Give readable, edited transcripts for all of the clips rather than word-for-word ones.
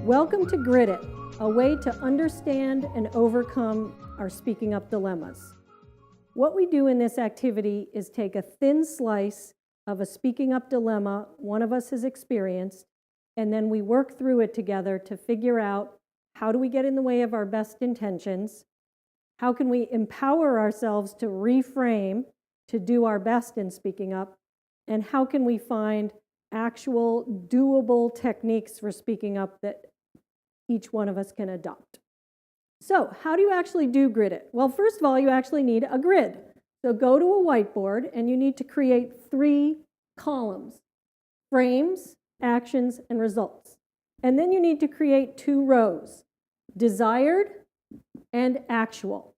Welcome to Grit It, a way to understand and overcome our speaking up dilemmas. What we do in this activity is take a thin slice of a speaking up dilemma one of us has experienced, and then we work through it together to figure out how do we get in the way of our best intentions, how can we empower ourselves to reframe, to do our best in speaking up, and how can we find actual doable techniques for speaking up that each one of us can adopt. So how do you actually do Grit It? Well, first of all, you actually need a grid. So go to a whiteboard and you need to create 3 columns: frames, actions, and results. And then you need to create 2 rows: desired and actual.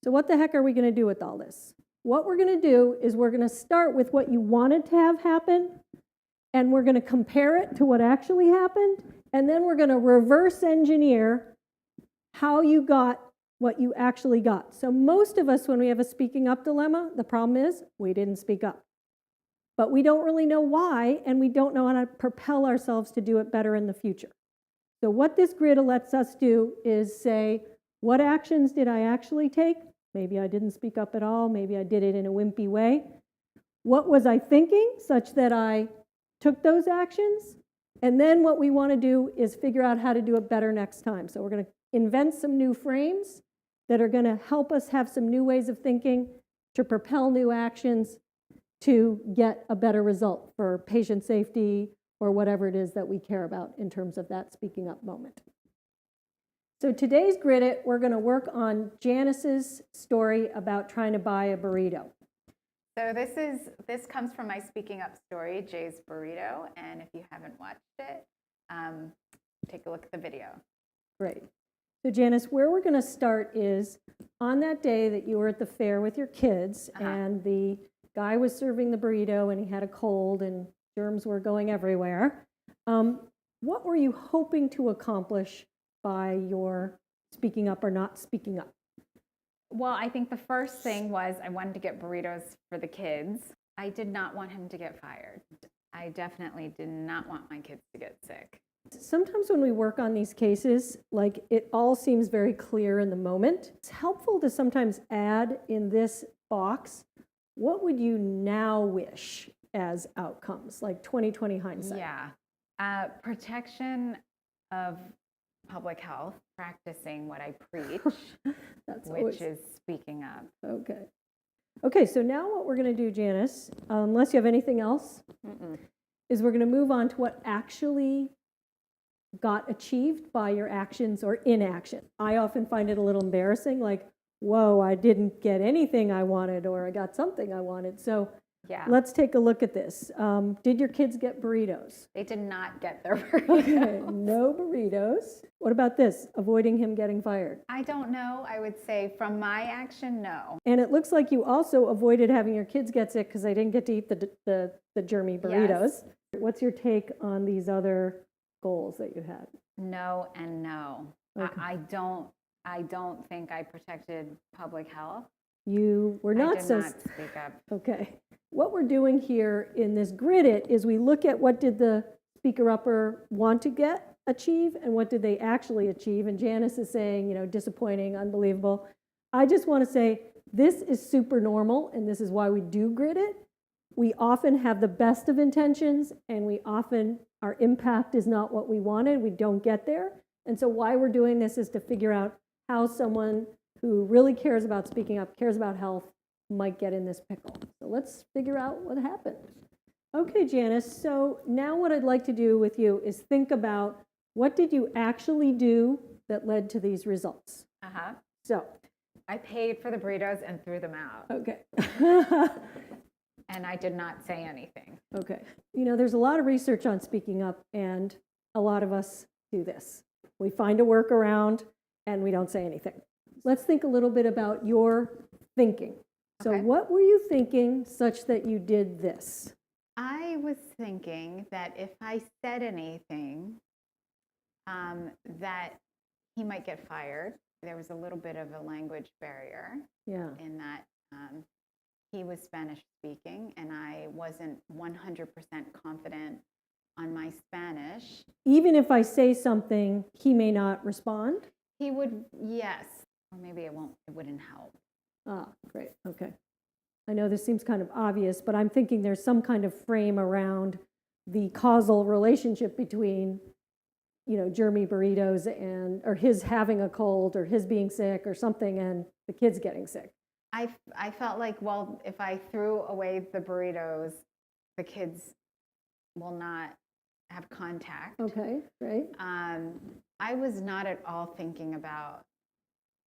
So what the heck are we going to do with all this? What we're going to do is we're going to start with what you wanted to have happen, and we're going to compare it to what actually happened, and then we're going to reverse engineer how you got what you actually got. So most of us, when we have a speaking up dilemma, the problem is we didn't speak up. But we don't really know why, and we don't know how to propel ourselves to do it better in the future. So what this grid lets us do is say, what actions did I actually take? Maybe I didn't speak up at all. Maybe I did it in a wimpy way. What was I thinking such that I took those actions? And then what we want to do is figure out how to do it better next time. So we're going to invent some new frames that are going to help us have some new ways of thinking to propel new actions to get a better result for patient safety or whatever it is that we care about in terms of that speaking up moment. So today's Grit It, we're going to work on Janice's story about trying to buy a burrito. So this comes from my speaking up story, Jay's Burrito, and if you haven't watched it, take a look at the video. Great. So Janice, where we're going to start is on that day that you were at the fair with your kids, and the guy was serving the burrito and he had a cold and germs were going everywhere. What were you hoping to accomplish by your speaking up or not speaking up? Well, I think the first thing was I wanted to get burritos for the kids. I did not want him to get fired. I definitely did not want my kids to get sick. Sometimes when we work on these cases, like it all seems very clear in the moment. It's helpful to sometimes add in this box, what would you now wish as outcomes, like 20/20 hindsight? Yeah. Protection of public health, practicing what I preach, which is speaking up. Okay, so now what we're going to do, Janice, unless you have anything else, is we're going to move on to what actually got achieved by your actions or inaction. I often find it a little embarrassing, like, whoa, I didn't get anything I wanted, or I got something I wanted. So yeah, let's take a look at this. Did your kids get burritos? They did not get their burritos. Okay, no burritos. What about this? Avoiding him getting fired? I don't know. I would say from my action, no. And it looks like you also avoided having your kids get sick because they didn't get to eat the germy burritos. Yes. What's your take on these other goals that you had? No and no. Okay. I don't think I protected public health. You were not I did not speak up. Okay. What we're doing here in this Grit It is we look at what did the speaker-upper want to achieve and what did they actually achieve. And Janice is saying, disappointing, unbelievable. I just want to say this is super normal, and this is why we do Grit It. We often have the best of intentions, and our impact is not what we wanted. We don't get there. And so why we're doing this is to figure out how someone who really cares about speaking up, cares about health, might get in this pickle. So let's figure out what happened. Okay, Janice, so now what I'd like to do with you is think about what did you actually do that led to these results? So I paid for the burritos and threw them out. Okay. And I did not say anything. Okay. There's a lot of research on speaking up, and a lot of us do this. We find a workaround, and we don't say anything. Let's think a little bit about your thinking. So what were you thinking such that you did this? I was thinking that if I said anything, that he might get fired. There was a little bit of a language barrier in that he was Spanish speaking, and I wasn't 100% confident on my Spanish. Even if I say something, he may not respond? He would, yes, or maybe it wouldn't help. Ah, great, okay. I know this seems kind of obvious, but I'm thinking there's some kind of frame around the causal relationship between, Jeremy Burritos or his having a cold or his being sick or something and the kids getting sick. I felt like, well, if I threw away the burritos, the kids will not have contact. Okay, great. I was not at all thinking about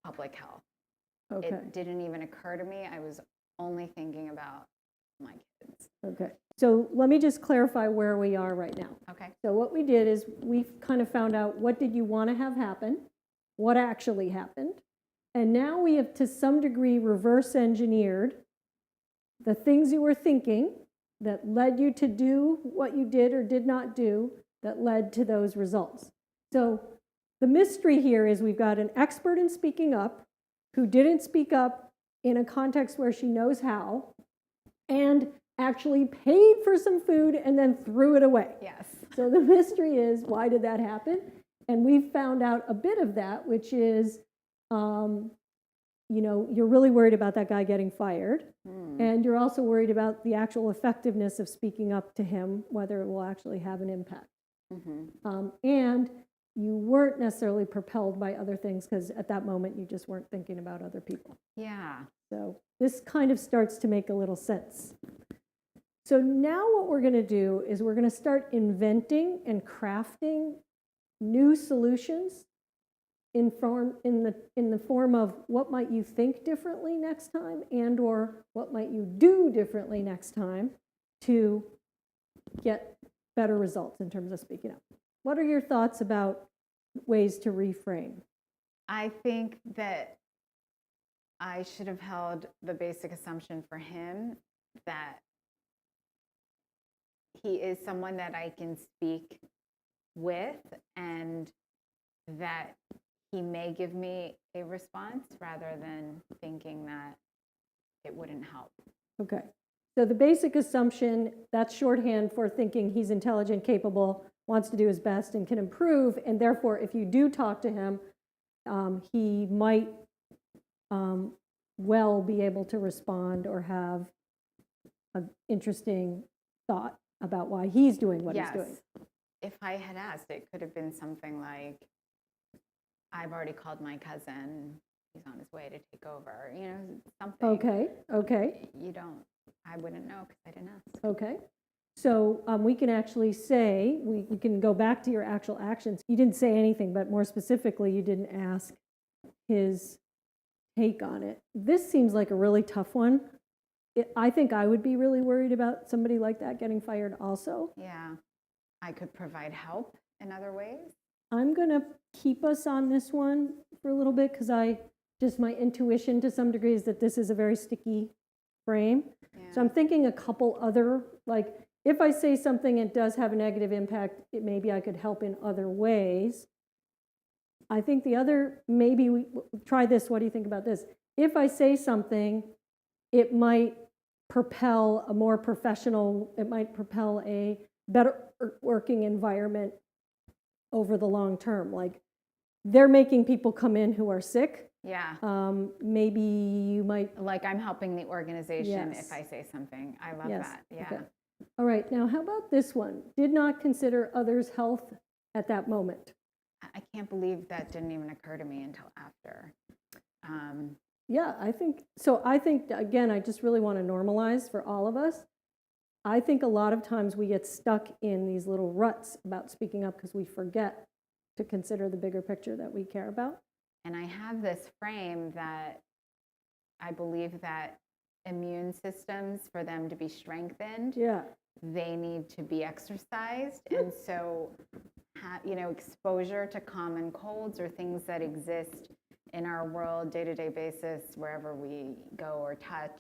public health. Okay, It didn't even occur to me. I was only thinking about my kids. okay. So let me just clarify where we are right now. Okay. So what we did is we kind of found out what did you want to have happen, what actually happened, and now we have to some degree reverse engineered the things you were thinking that led you to do what you did or did not do that led to those results. So the mystery here is we've got an expert in speaking up who didn't speak up in a context where she knows how and actually paid for some food and then threw it away. Yes. So the mystery is, why did that happen? And we've found out a bit of that, which is, you're really worried about that guy getting fired. And you're also worried about the actual effectiveness of speaking up to him, whether it will actually have an impact. And you weren't necessarily propelled by other things because at that moment you just weren't thinking about other people. Yeah. So this kind of starts to make a little sense. So now what we're going to do is we're going to start inventing and crafting new solutions in the form of what might you think differently next time and or what might you do differently next time to get better results in terms of speaking up. What are your thoughts about ways to reframe? I think that I should have held the basic assumption for him that he is someone that I can speak with and that he may give me a response rather than thinking that it wouldn't help. Okay. So the basic assumption, that's shorthand for thinking he's intelligent, capable, wants to do his best, and can improve. And therefore, if you do talk to him, he might well be able to respond or have an interesting thought about why he's doing what he's doing. If I had asked, it could have been something like, I've already called my cousin. He's on his way to take over. Something. Okay. I wouldn't know because I didn't ask. Okay. So we can actually say, we can go back to your actual actions. You didn't say anything, but more specifically, you didn't ask his take on it. This seems like a really tough one. I think I would be really worried about somebody like that getting fired also. Yeah. I could provide help in other ways. I'm going to keep us on this one for a little bit because my intuition to some degree is that this is a very sticky frame. Yeah. So I'm thinking a couple other, like if I say something it does have a negative impact, maybe I could help in other ways. I think the other, maybe we try this. What do you think about this? If I say something, it might propel a more professional, it might propel a better working environment over the long term. Like they're making people come in who are sick. Yeah. Maybe you might. Like I'm helping the organization if I say something. I love that. Yeah. Okay. All right. Now, how about this one? Did not consider others' health at that moment. I can't believe that didn't even occur to me until after. Yeah, I think so. I think, again, I just really want to normalize for all of us. I think a lot of times we get stuck in these little ruts about speaking up because we forget to consider the bigger picture that we care about. And I have this frame that I believe that immune systems, for them to be strengthened, they need to be exercised. And so, exposure to common colds or things that exist in our world, day-to-day basis, wherever we go or touch,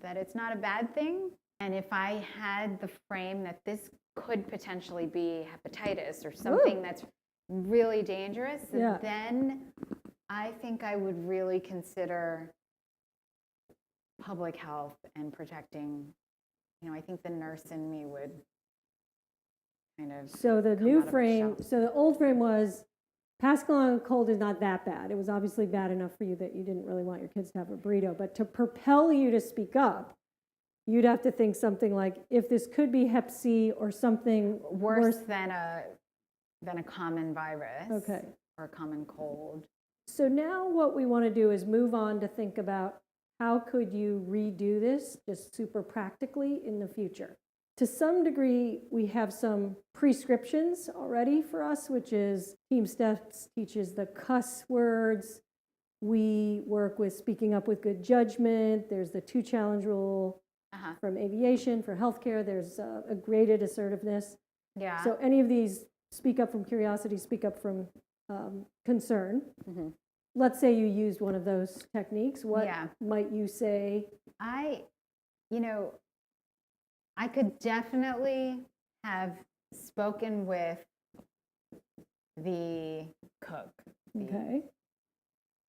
that it's not a bad thing. And if I had the frame that this could potentially be hepatitis or something that's really dangerous, then I think I would really consider public health and protecting. I think the nurse in me would kind of. So the come new out of its frame, shell. so the old frame was passing along a cold is not that bad. It was obviously bad enough for you that you didn't really want your kids to have a burrito. But to propel you to speak up, you'd have to think something like, if this could be Hep C or something Worse than a common virus. Okay. Or a common cold. So now what we want to do is move on to think about how could you redo this just super practically in the future. To some degree, we have some prescriptions already for us, which is Team Steps teaches the cuss words. We work with speaking up with good judgment. There's the 2 challenge rule from aviation for healthcare. There's a graded assertiveness. Yeah. So any of these, speak up from curiosity, speak up from concern. Mm-hmm. Let's say you used one of those techniques. What might you say? I could definitely have spoken with the cook. Okay.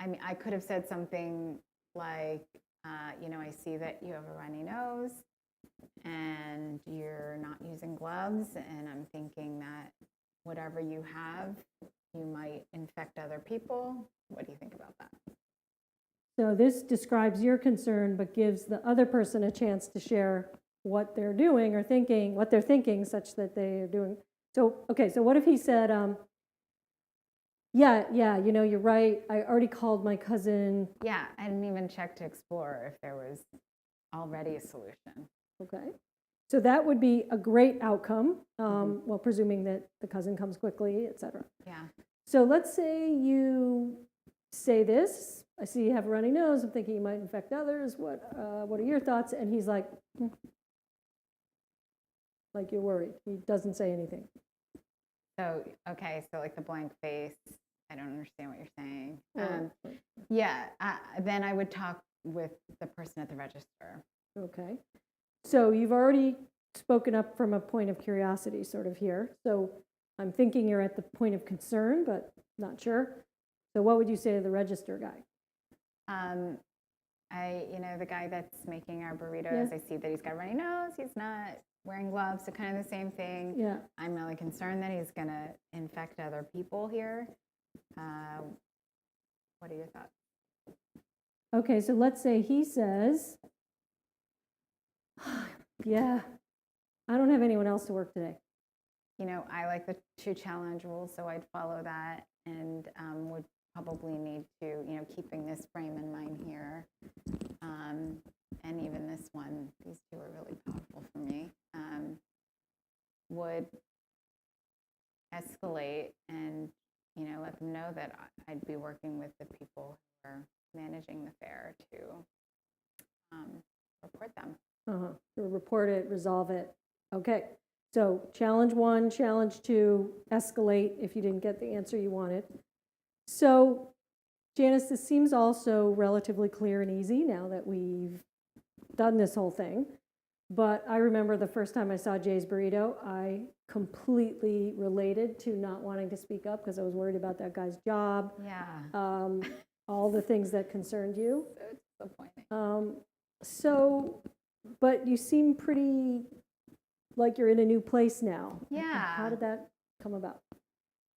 I mean, I could have said something like, I see that you have a runny nose and you're not using gloves, and I'm thinking that whatever you have, you might infect other people. What do you think about that? So this describes your concern, but gives the other person a chance to share what they're doing or thinking, what they're thinking, such that they are doing. So, okay, so what if he said, yeah, you're right. I already called my cousin. Yeah, I didn't even check to explore if there was already a solution. Okay. So that would be a great outcome, well, presuming that the cousin comes quickly, et cetera. Yeah. So let's say you say this. I see you have a runny nose. I'm thinking you might infect others. What are your thoughts? And he's like you're worried. He doesn't say anything. So, okay, so like the blank face, I don't understand what you're saying. Then I would talk with the person at the register. Okay. So you've already spoken up from a point of curiosity sort of here. So I'm thinking you're at the point of concern, but not sure. So what would you say to the register guy? The guy that's making our burritos, I see that he's got a runny nose. He's not wearing gloves, so kind of the same thing. Yeah. I'm really concerned that he's going to infect other people here. What are your thoughts? Okay, so let's say he says, yeah, I don't have anyone else to work today. I like the 2 challenge rules, so I'd follow that, and would probably need to, keeping this frame in mind here, and even this one, these 2 are really powerful for me, would escalate and, let them know that I'd be working with the people who are managing the fair to report them. To report it, resolve it. Okay. So challenge 1, challenge 2, escalate if you didn't get the answer you wanted. So Janice, this seems also relatively clear and easy now that we've done this whole thing. But I remember the first time I saw Jay's burrito, I completely related to not wanting to speak up because I was worried about that guy's job. Yeah. All the things that concerned you. So disappointing. But you seem pretty like you're in a new place now. Yeah. How did that come about?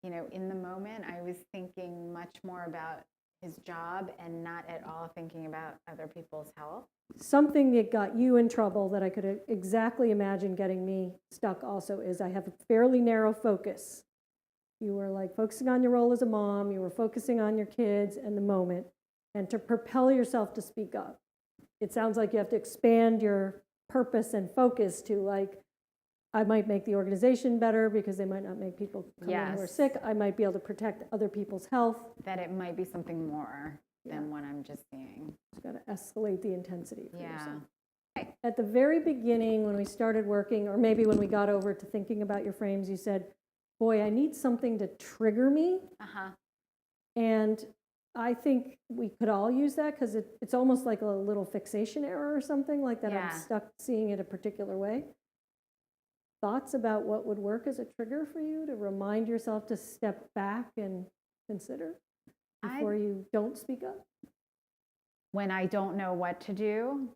In the moment, I was thinking much more about his job and not at all thinking about other people's health. Something that got you in trouble that I could exactly imagine getting me stuck also is I have a fairly narrow focus. You were like focusing on your role as a mom, you were focusing on your kids and the moment, and to propel yourself to speak up. It sounds like you have to expand your purpose and focus to like, I might make the organization better because they might not make people come in who are sick. I might be able to protect other people's health. That it might be something more than what I'm just seeing. Just got to escalate the intensity for yourself. Okay. At the very beginning, when we started working, or maybe when we got over to thinking about your frames, you said, boy, I need something to trigger me. And I think we could all use that because it's almost like a little fixation error or something like that. I'm stuck seeing it a particular way. Thoughts about what would work as a trigger for you to remind yourself to step back and consider before you don't speak up? When I don't know what to do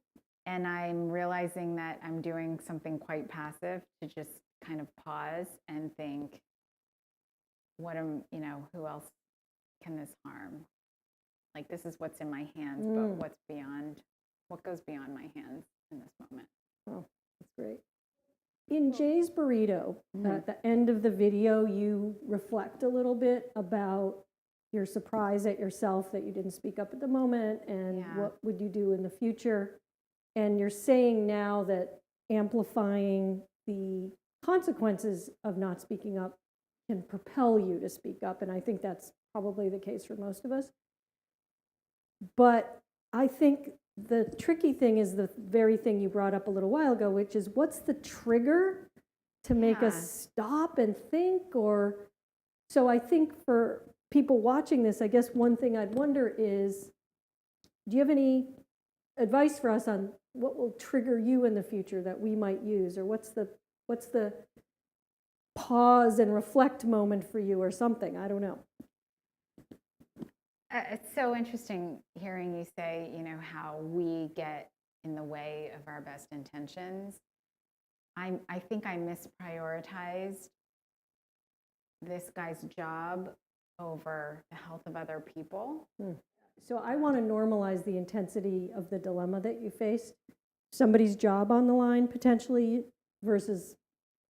and I'm realizing that I'm doing something quite passive, to just kind of pause and think, who else can this harm? Like, this is what's in my hands, but what goes beyond my hands in this moment? Oh, that's great. In Jay's Burrito, at the end of the video, you reflect a little bit about your surprise at yourself that you didn't speak up at the moment, and what would you do in the future. And you're saying now that amplifying the consequences of not speaking up can propel you to speak up. And I think that's probably the case for most of us. But I think the tricky thing is the very thing you brought up a little while ago, which is what's the trigger to make us stop and think? So I think for people watching this, I guess one thing I'd wonder is, do you have any advice for us on what will trigger you in the future that we might use? Or what's the pause and reflect moment for you or something? I don't know. It's so interesting hearing you say, how we get in the way of our best intentions. I think I misprioritized this guy's job over the health of other people. So I want to normalize the intensity of the dilemma that you faced. Somebody's job on the line, potentially, versus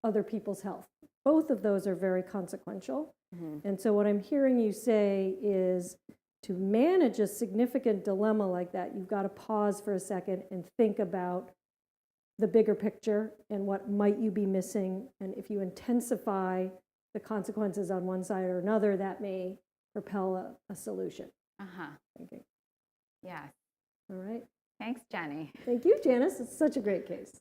other people's health. Both of those are very consequential. And so what I'm hearing you say is, to manage a significant dilemma like that, you've got to pause for a second and think about the bigger picture and what might you be missing. And if you intensify the consequences on one side or another, that may propel a solution. Thinking. Yes. All right. Thanks, Jenny. Thank you, Janice. It's such a great case.